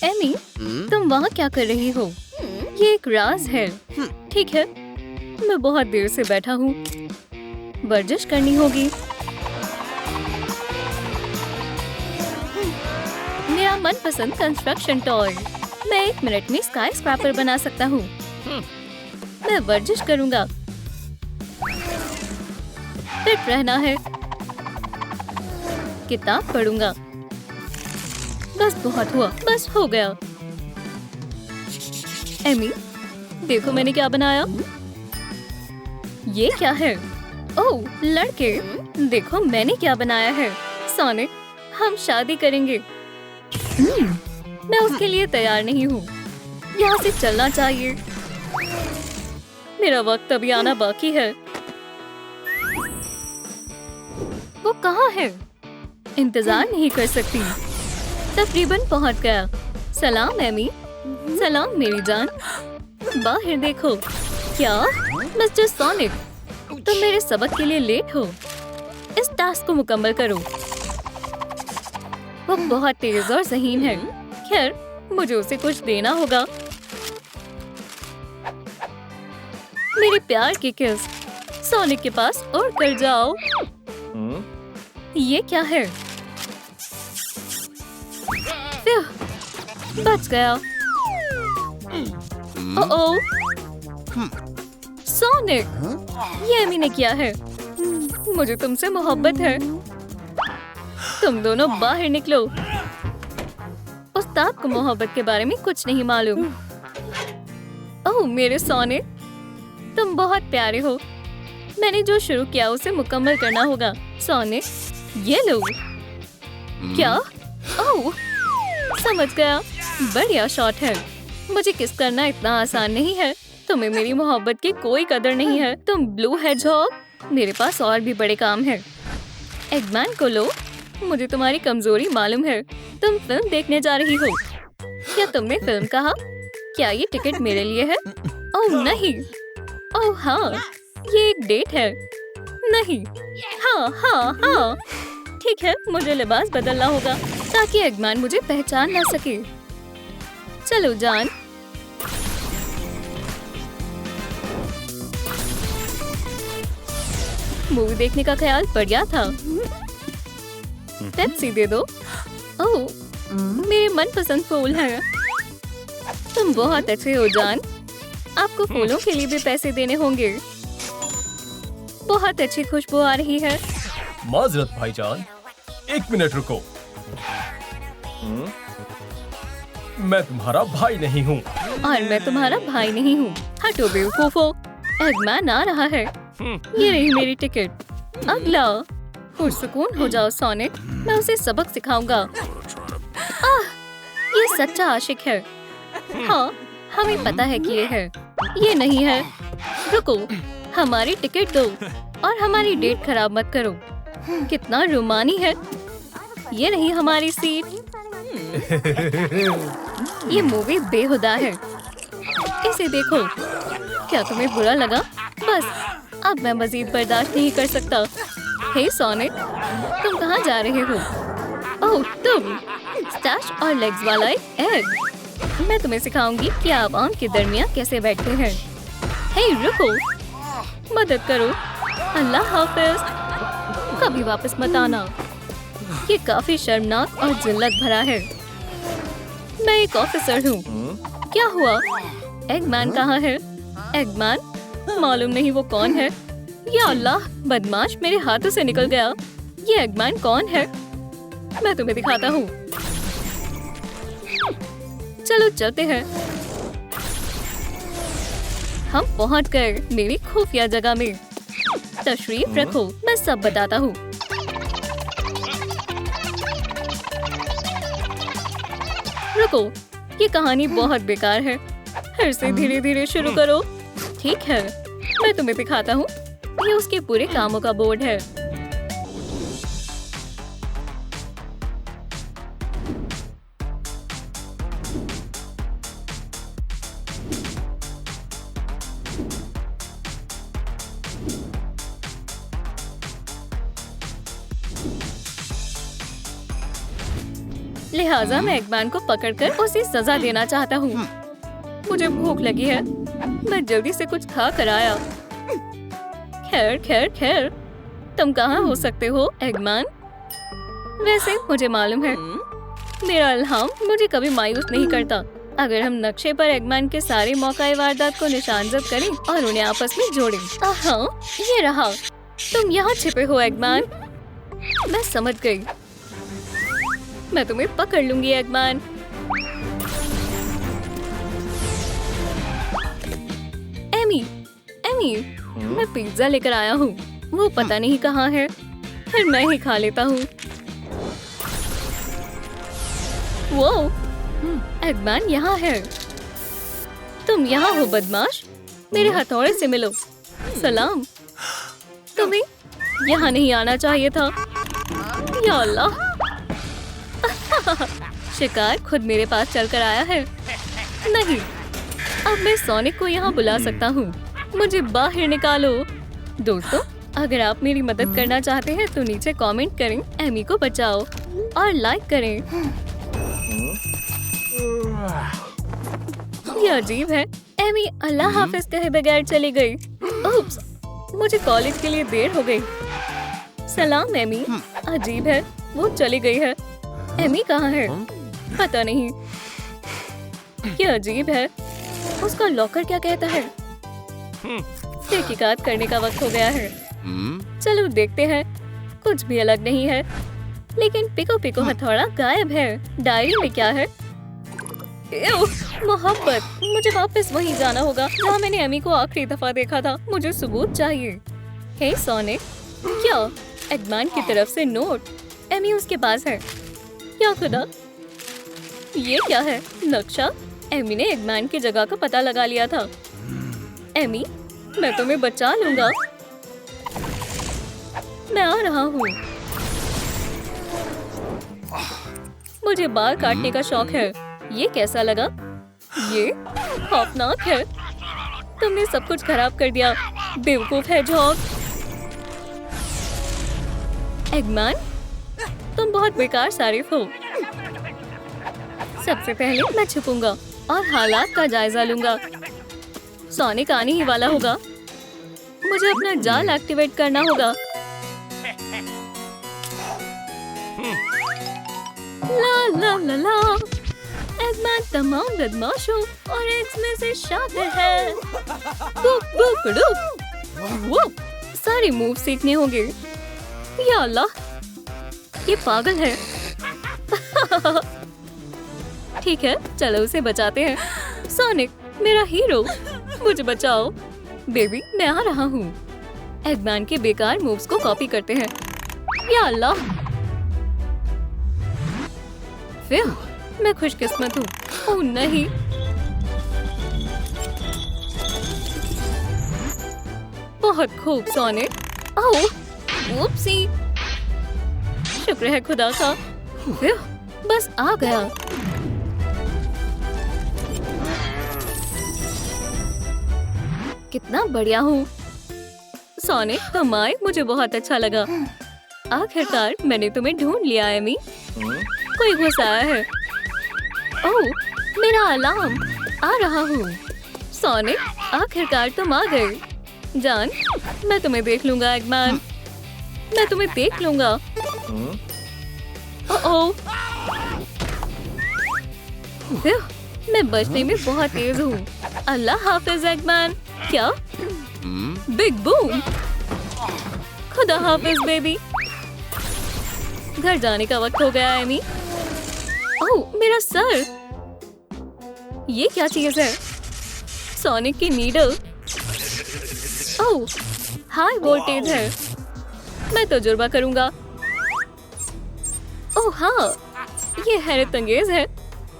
Amy, तुम वहाँ क्या कर रही हो? ये एक राज है। ठीक है, मैं बहुत देर से बैठा हूँ। वर्जिश करनी होगी। मेरा मनपसंद कंस्ट्रक्शन टॉय। मैं 1 मिनट में स्काई स्क्रैपर बना सकता हूँ। मैं वर्जिश करूँगा। फिट रहना है। किताब पढ़ूंगा। बस बहुत हुआ, बस हो गया। एमी, देखो मैंने क्या बनाया। ये क्या है? ओह, लड़के, देखो मैंने क्या बनाया है। सोनिक, हम शादी करेंगे। मैं उसके लिए तैयार नहीं हूँ। यहाँ से चलना चाहिए। मेरा वक्त अभी आना बाकी है। वो कहाँ है? इंतजार नहीं कर सकती। तकरीबन पहुंच गया। सलाम एमी। सलाम मेरी जान। बाहर देखो। क्या? मिस्टर सोनिक, तुम मेरे सबक के लिए लेट हो। इस टास्क को मुकम्मल करो। वो बहुत तेज और ज़हीन है। खैर, मुझे उसे कुछ देना होगा। मेरे प्यार की किस। सोनिक के पास और कर जाओ। ये क्या है? बच गया। ओह, सोनिक, ये एमी ने किया है। मुझे तुमसे मोहब्बत है। तुम दोनों बाहर निकलो। उस्ताद को मोहब्बत के बारे में कुछ नहीं मालूम। ओह मेरे सोनिक, तुम बहुत प्यारे हो। मैंने जो शुरू किया उसे मुकम्मल करना होगा। सोनिक, ये लो। क्या? ओह, समझ गया। बढ़िया शॉट है। मुझे किस करना इतना आसान नहीं है। तुम्हें मेरी मोहब्बत की कोई कदर नहीं है। तुम ब्लू हेडजहॉग। मेरे पास और भी बड़े काम है। एगमैन को लो। मुझे तुम्हारी कमजोरी मालूम है। तुम फिल्म देखने जा रही हो। क्या तुमने फिल्म कहा? क्या ये टिकट मेरे लिए है? ओह नहीं। ओह हाँ, ये एक डेट है। नहीं। हाँ हाँ हाँ, ठीक है, मुझे लिबास बदलना होगा ताकि एगमैन मुझे पहचान ना सके। चलो जान। मूवी देखने का ख्याल बढ़िया था। पेप्सी दे दो। ओह, मेरे मनपसंद फूल हैं। तुम बहुत अच्छे हो जान। आपको फूलों के लिए भी पैसे देने होंगे। बहुत अच्छी खुशबू आ रही है। माजरत भाईजान, 1 मिनट रुको। मैं तुम्हारा भाई नहीं हूँ। और मैं तुम्हारा भाई नहीं हूँ। हटो बेवकूफो। एगमैन आ रहा है। ये रही मेरी टिकट। अगला। पुरसुकून हो जाओ सोनिक, मैं उसे सबक सिखाऊंगा। ये सच्चा आशिक है। हाँ, हमें पता है कि ये है। ये नहीं है। रुको, हमारी टिकट दो और हमारी डेट खराब मत करो। कितना रोमानी है। ये रही हमारी सीट। ये मूवी बेहुदा है। इसे देखो। क्या तुम्हें बुरा लगा? बस, अब मैं मजीद बर्दाश्त नहीं कर सकता। हे सोनिक, तुम कहाँ जा रहे हो? ओह तुम, स्टैश और लेग्स वाला एक एग। मैं तुम्हें सिखाऊंगी कि आप आम के दरमियान कैसे बैठते हैं। हे रुको, मदद करो। अल्लाह हाफिज। कभी वापस मत आना। ये काफी शर्मनाक और जिल्लत भरा है। मैं एक ऑफिसर हूँ। क्या हुआ? एगमैन कहाँ है? एगमैन? मालूम नहीं वो कौन है। या अल्लाह, बदमाश मेरे हाथों से निकल गया। ये एगमैन कौन है? मैं तुम्हें दिखाता हूँ। चलो चलते हैं। हम पहुँच गए मेरी खुफिया जगह में। तशरीफ रखो, मैं सब बताता हूँ। रुको, ये कहानी बहुत बेकार है। फिर से धीरे धीरे शुरू करो। ठीक है, मैं तुम्हें दिखाता हूँ। ये उसके पूरे कामों का बोर्ड है। लिहाजा मैं एगमैन को पकड़कर उसे सजा देना चाहता हूँ। मुझे भूख लगी है, मैं जल्दी से कुछ खा कर आया। खैर खैर खैर, तुम कहाँ हो सकते हो एगमैन? वैसे मुझे मालूम है, मेरा इल्हाम मुझे कभी मायूस नहीं करता। अगर हम नक्शे पर एगमैन के सारे मौकाए वारदात को निशानजद करें और उन्हें आपस में जोड़ें। हाँ, ये रहा। तुम यहाँ छिपे हो एगमैन। मैं समझ गई। मैं तुम्हें पकड़ लूंगी एगमैन। एमी, एमी, मैं पिज्जा लेकर आया हूँ। वो पता नहीं कहाँ है, फिर मैं ही खा लेता हूँ। वो एगमैन यहाँ है। तुम यहाँ हो बदमाश, मेरे हथौड़े से मिलो। सलाम। तुम्हें यहाँ नहीं आना चाहिए था। या अल्लाह। शिकार खुद मेरे पास चलकर आया है। नहीं, अब मैं सोनिक को यहाँ बुला सकता हूँ। मुझे बाहर निकालो। दोस्तों, अगर आप मेरी मदद करना चाहते हैं तो नीचे कमेंट करें, एमी को बचाओ, और लाइक करें। ये अजीब है, एमी अल्लाह हाफिज कहे बगैर चली गई। उप्स, मुझे कॉलेज के लिए देर हो गई। सलाम एमी। अजीब है, वो चली गई है। एमी कहाँ है? पता नहीं। ये अजीब है, उसका लॉकर क्या कहता है? तहकीकात करने का वक्त हो गया है। चलो देखते हैं। कुछ भी अलग नहीं है, लेकिन पिको पिको हथौड़ा गायब है। डायरी में क्या है? मोहब्बत, मुझे वापस वहीं जाना होगा जहाँ मैंने एमी को आखिरी दफा देखा था। मुझे सबूत चाहिए। हे सोनिक, क्या एगमैन की तरफ से नोट? एमी उसके पास है। क्या खुदा, ये क्या है? नक्शा। एमी ने एगमैन की जगह का पता लगा लिया था। एमी, मैं तुम्हें बचा लूंगा। मैं आ रहा हूँ। मुझे बाल काटने का शौक है। ये कैसा लगा? ये खौफनाक है। तुमने सब कुछ खराब कर दिया, बेवकूफ है जॉग। एगमैन, तुम बहुत बेकार सारिफ हो। सबसे पहले मैं छुपूंगा और हालात का जायजा लूंगा। सोनिक आने ही वाला होगा। मुझे अपना जाल एक्टिवेट करना होगा। ला ला ला ला। एगमैन तमाम बदमाशों और एग्स में से शातिर है। वो सारे मूव सीखने होंगे। या अल्लाह, ये पागल है। ठीक है, चलो उसे बचाते हैं। सोनिक, मेरा हीरो, मुझे बचाओ। बेबी, मैं आ रहा हूँ। एगमैन के बेकार मूव्स को कॉपी करते हैं। या अल्लाह, फिर मैं खुशकिस्मत हूँ। ओह नहीं, बहुत खूब सोनिक। ओह उपसी, शुक्र है खुदा का। फिर बस आ गया। कितना बढ़िया हूँ। सोनिक, तुम आए, मुझे बहुत अच्छा लगा। आखिरकार मैंने तुम्हें ढूंढ लिया एमी। कोई घुस आया है। ओह, मेरा अलार्म। आ रहा हूँ। सोनिक, आखिरकार तुम आ गए। जान, मैं तुम्हें देख लूंगा एगमैन। मैं तुम्हें देख लूंगा। ओह, मैं बचने में बहुत तेज हूँ। अल्लाह हाफिज एगमैन। क्या? Big boom. खुदा हाफिज बेबी। घर जाने का वक्त हो गया एमी। ओह, मेरा सर। ये क्या चीज है? सोनिक की नीडल। ओह, हाई वोल्टेज है। मैं तजुर्बा करूंगा। ओह हाँ, ये हैरत अंगेज है।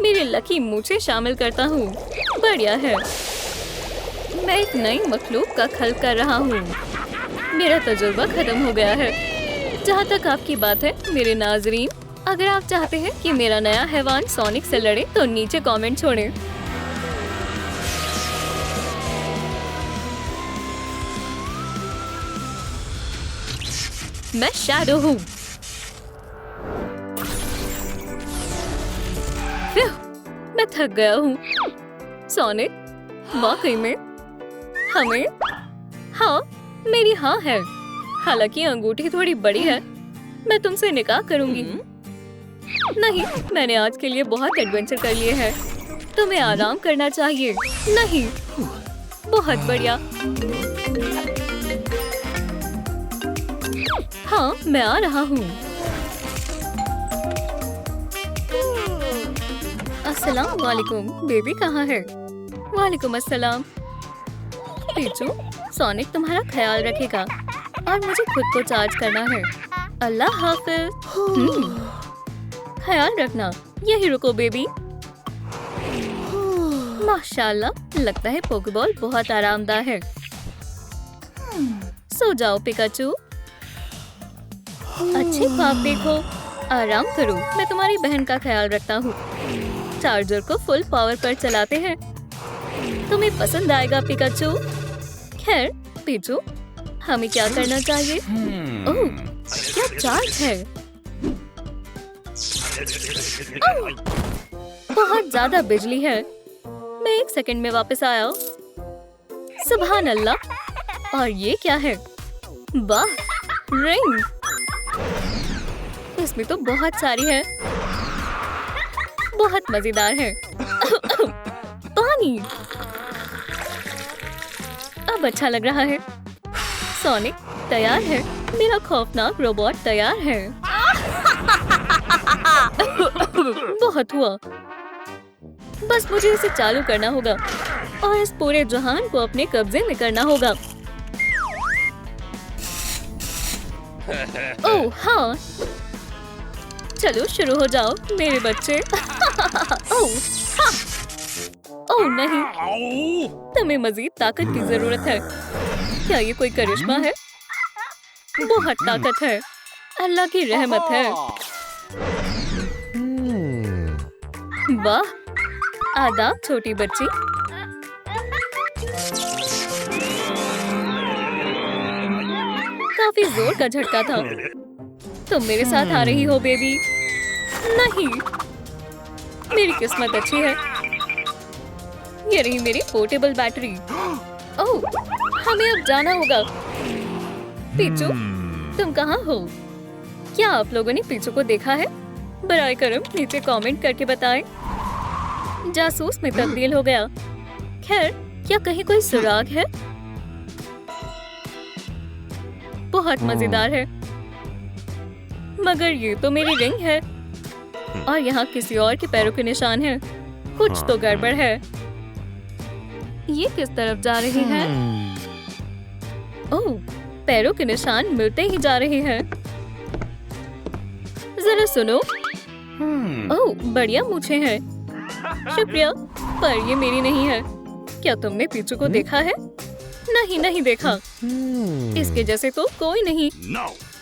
मेरे लकी मूछें शामिल करता हूँ। बढ़िया है। मैं एक नई मखलूक का खल्क कर रहा हूँ। मेरा तजुर्बा खत्म हो गया है। जहाँ तक आपकी बात है मेरे नाजरीन, अगर आप चाहते हैं कि मेरा नया हैवान सोनिक से लड़े तो नीचे कमेंट छोड़ें। मैं शैडो हूँ। मैं थक गया हूँ। सोनिक, वाकई में हमें? हाँ, मेरी हाँ है। हालांकि अंगूठी थोड़ी बड़ी है। मैं तुमसे निकाह करूंगी। नहीं, मैंने आज के लिए बहुत एडवेंचर कर लिए हैं। तुम्हें आराम करना चाहिए। नहीं, बहुत बढ़िया। हाँ, मैं आ रहा हूँ। अस्सलाम वालेकुम। बेबी कहाँ है? वालेकुम अस्सलाम। पीचू, सोनिक तुम्हारा ख्याल रखेगा और मुझे खुद को चार्ज करना है। अल्लाह हाफिज। ख्याल रखना। यही रुको बेबी। माशाल्लाह, लगता है पोकेबॉल बहुत आरामदायक है। सो जाओ पिकाचू। अच्छे ख्वाब देखो। आराम करो, मैं तुम्हारी बहन का ख्याल रखता हूँ। चार्जर को फुल पावर पर चलाते हैं। तुम्हें पसंद आएगा पिकाचू। खैर पीचू, हमें क्या करना चाहिए? ओह, क्या चार्ज है? बहुत ज्यादा बिजली है। मैं 1 सेकंड में वापस आया। सुभान अल्लाह। और ये क्या है? वाह, रिंग। इसमें तो बहुत सारी है। बहुत मजेदार है। पानी। अब अच्छा लग रहा है। सोनिक तैयार है। मेरा खौफनाक रोबोट तैयार है। बहुत हुआ। बस मुझे इसे चालू करना होगा और इस पूरे जहान को अपने कब्जे में करना होगा। ओह हाँ, चलो शुरू हो जाओ मेरे बच्चे। ओह हाँ। ओह नहीं, तुम्हें मजीद ताकत की जरूरत है। क्या ये कोई करिश्मा है? बहुत ताकत है। अल्लाह की रहमत है। वाह, आदाब छोटी बच्ची। काफी जोर का झटका था। तुम मेरे साथ आ रही हो बेबी? नहीं, मेरी किस्मत अच्छी है। ये रही मेरी पोर्टेबल बैटरी। ओह, हमें अब जाना होगा। पीचू, तुम कहाँ हो? क्या आप लोगों ने पीचू को देखा है? बराए करम नीचे कमेंट करके बताएं। जासूस में तब्दील हो गया। खैर, क्या कहीं कोई सुराग है? बहुत मजेदार है। मगर ये तो मेरी रिंग है और यहाँ किसी और के पैरों के निशान हैं। कुछ तो गड़बड़ है। ये किस तरफ जा रही है? ओह, पैरों के निशान मिलते ही जा रहे हैं। जरा सुनो। ओह, बढ़िया मूछें हैं। शुक्रिया, पर ये मेरी नहीं है। क्या तुमने पीचू को देखा है? नहीं, नहीं देखा। इसके जैसे तो कोई नहीं।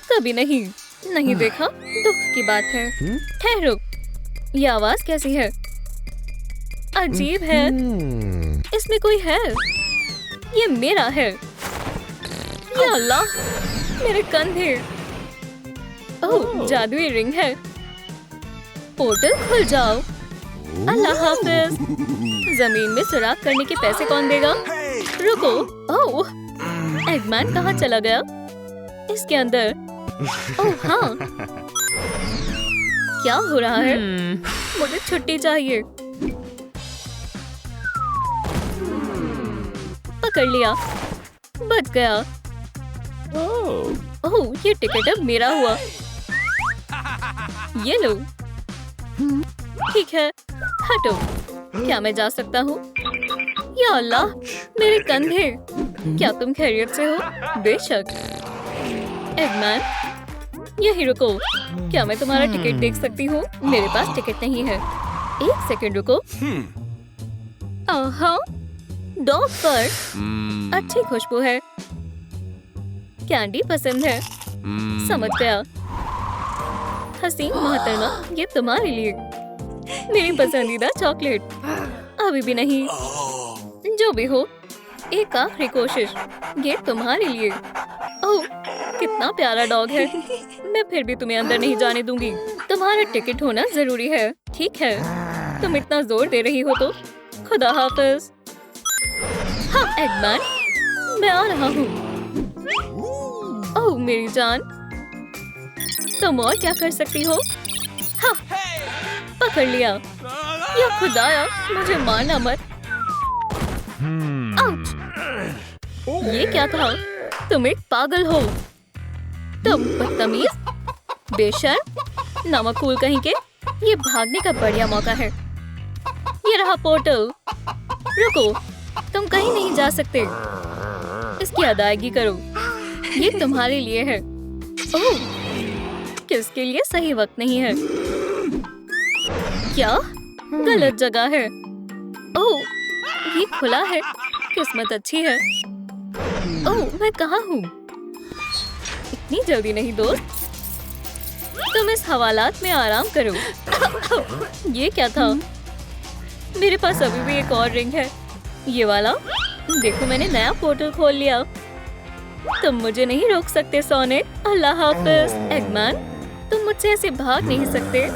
कभी नहीं। नहीं देखा। दुख की बात है। ठहरो, ये आवाज कैसी है? अजीब है। इसमें कोई है। ये मेरा है। या अल्लाह, मेरे कंधे। ओह, जादुई रिंग है। पोर्टल खुल जाओ। अल्लाह हाफिज। जमीन में सुराख करने के पैसे कौन देगा? रुको। ओह, एगमैन कहाँ चला गया? इसके अंदर। ओह हाँ, क्या हो रहा है? मुझे छुट्टी चाहिए। पकड़ लिया। बच गया। ओह, ये टिकट अब मेरा हुआ। ये लो। ठीक है, हटो। क्या मैं जा सकता हूँ? या अल्लाह, मेरे कंधे। क्या तुम खैरियत से हो? बेशक। एगमैन, यही रुको। क्या मैं तुम्हारा टिकट देख सकती हूँ? मेरे पास टिकट नहीं है। 1 सेकंड रुको। हाँ, डॉग पर अच्छी खुशबू है। कैंडी पसंद है। समझ गया। हसीन मोहतरमा, ये तुम्हारे लिए। मेरी पसंदीदा चॉकलेट। अभी भी नहीं। जो भी हो, एक आखिरी कोशिश। ये तुम्हारे लिए। ओह, कितना प्यारा डॉग है। मैं फिर भी तुम्हें अंदर नहीं जाने दूंगी। तुम्हारा टिकट होना जरूरी है। ठीक है, तुम इतना जोर दे रही हो तो खुदा हाफिज। हाँ एगमैन, मैं आ रहा हूँ। ओह मेरी जान, तुम और क्या कर सकती हो? हाँ, पकड़ लिया। या खुदाया, मुझे मारना मत। आउच! ये क्या था? तुम एक पागल हो। तुम बदतमीज, बेशर्म, नमकूल कहीं के। ये भागने का बढ़िया मौका है। ये रहा पोर्टल। रुको, तुम कहीं नहीं जा सकते। इसकी अदायगी करो। ये तुम्हारे लिए है। ओह, किसके लिए सही वक्त नहीं है? क्या? गलत जगह है। ओह, ये खुला है। किस्मत अच्छी है। ओह, मैं कहाँ हूँ? इतनी जल्दी नहीं दोस्त। तुम इस हवालात में आराम करो। ये क्या था? मेरे पास अभी भी एक और रिंग है। ये वाला। देखो, मैंने नया पोर्टल खोल लिया। तुम मुझे नहीं रोक सकते सोनिक। अल्लाह हाफिज। एगमैन, तुम मुझसे ऐसे भाग नहीं सकते।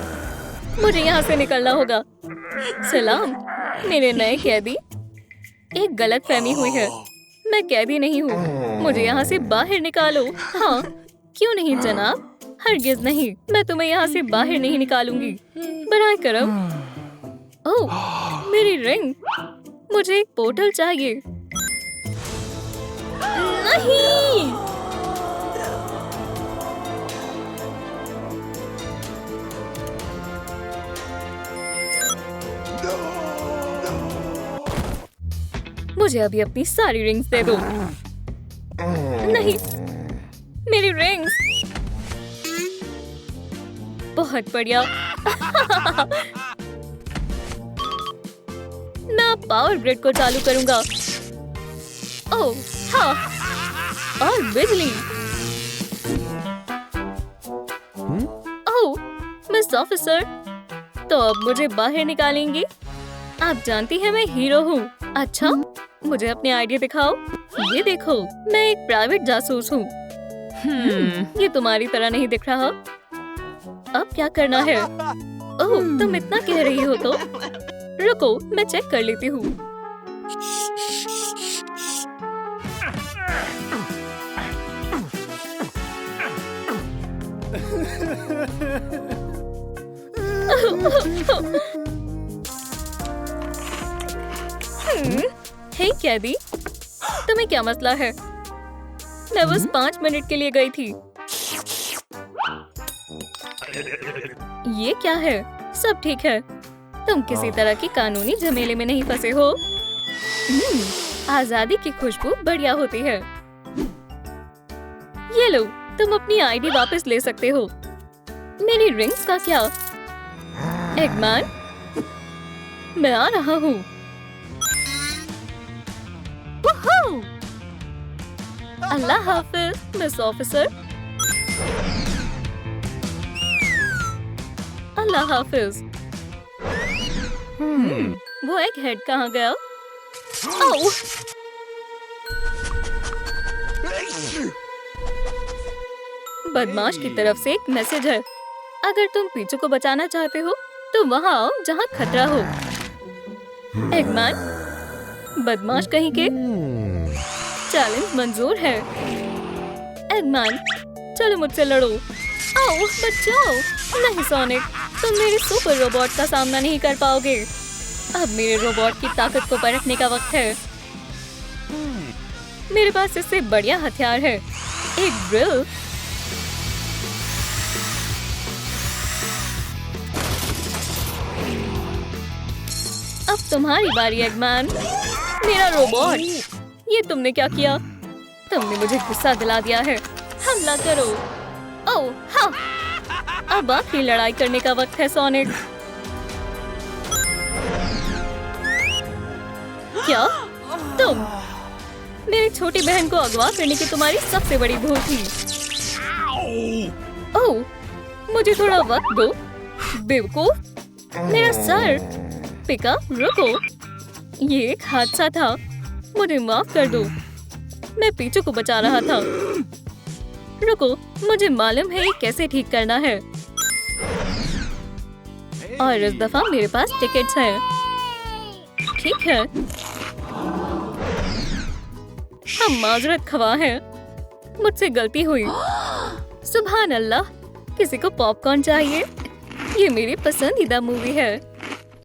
मुझे यहाँ से निकलना होगा। सलाम मेरे नए कैदी। एक गलतफहमी हुई है। मैं कैदी नहीं हूँ। मुझे यहाँ से बाहर निकालो। हाँ, क्यों नहीं जनाब? हरगिज नहीं, मैं तुम्हें यहाँ से बाहर नहीं निकालूंगी। बराए करम। ओह, मेरी रिंग। मुझे एक पोर्टल चाहिए। नहीं। मुझे अभी अपनी सारी रिंग्स दे दो। नहीं, मेरी रिंग्स। बहुत बढ़िया। मैं पावर ग्रिड को चालू करूंगा। ओह हाँ, और बिजली। ओह मिस ऑफिसर, तो अब मुझे बाहर निकालेंगी? आप जानती हैं मैं हीरो हूँ। अच्छा, मुझे अपने आइडिया दिखाओ। ये देखो, मैं एक प्राइवेट जासूस हूँ। ये तुम्हारी तरह नहीं दिख रहा। अब क्या करना है? ओह, तुम इतना कह रही हो तो रुको, मैं चेक कर लेती हूँ। हे कैदी, तुम्हें क्या मसला है? मैं बस 5 मिनट के लिए गई थी। ये क्या है? सब ठीक है। तुम किसी तरह की कानूनी झमेले में नहीं फंसे हो। आजादी की खुशबू बढ़िया होती है। ये लो, तुम अपनी आईडी वापस ले सकते हो। मेरी रिंग्स का क्या? एगमैन, मैं आ रहा हूँ। अल्लाह हाफिज मिस ऑफिसर। अल्लाह हाफिज। वो एक हेड कहाँ गया? ओह! बदमाश की तरफ से एक मैसेज है। अगर तुम पीछू को बचाना चाहते हो तो वहाँ आओ जहाँ खतरा हो। एगमैन, बदमाश कहीं के। चैलेंज मंजूर है। एगमैन, चलो मुझसे लड़ो। आओ, बचाओ। नहीं सोनिक, तुम मेरे सुपर रोबोट का सामना नहीं कर पाओगे। अब मेरे रोबोट की ताकत को परखने का वक्त है। मेरे पास इससे बढ़िया हथियार है, एक ड्रिल। अब तुम्हारी बारी एगमैन। मेरा रोबोट। ये तुमने क्या किया? तुमने मुझे गुस्सा दिला दिया है। हमला करो। ओह हाँ, अब आखिरी लड़ाई करने का वक्त है सोनिक। क्या तुम? मेरी छोटी बहन को अगवा करने की तुम्हारी सबसे बड़ी भूल थी। ओह, मुझे थोड़ा वक्त दो बेवकूफ। मेरा सर। पिकअप, रुको, ये एक हादसा था। मुझे माफ कर दो। मैं पीछू को बचा रहा था। रुको, मुझे मालूम है ये कैसे ठीक करना है। और इस दफा मेरे पास टिकट्स हैं। ठीक है, हम माजरत खवा हैं, मुझसे गलती हुई। सुभान अल्लाह, किसी को पॉपकॉर्न चाहिए? ये मेरी पसंदीदा मूवी है।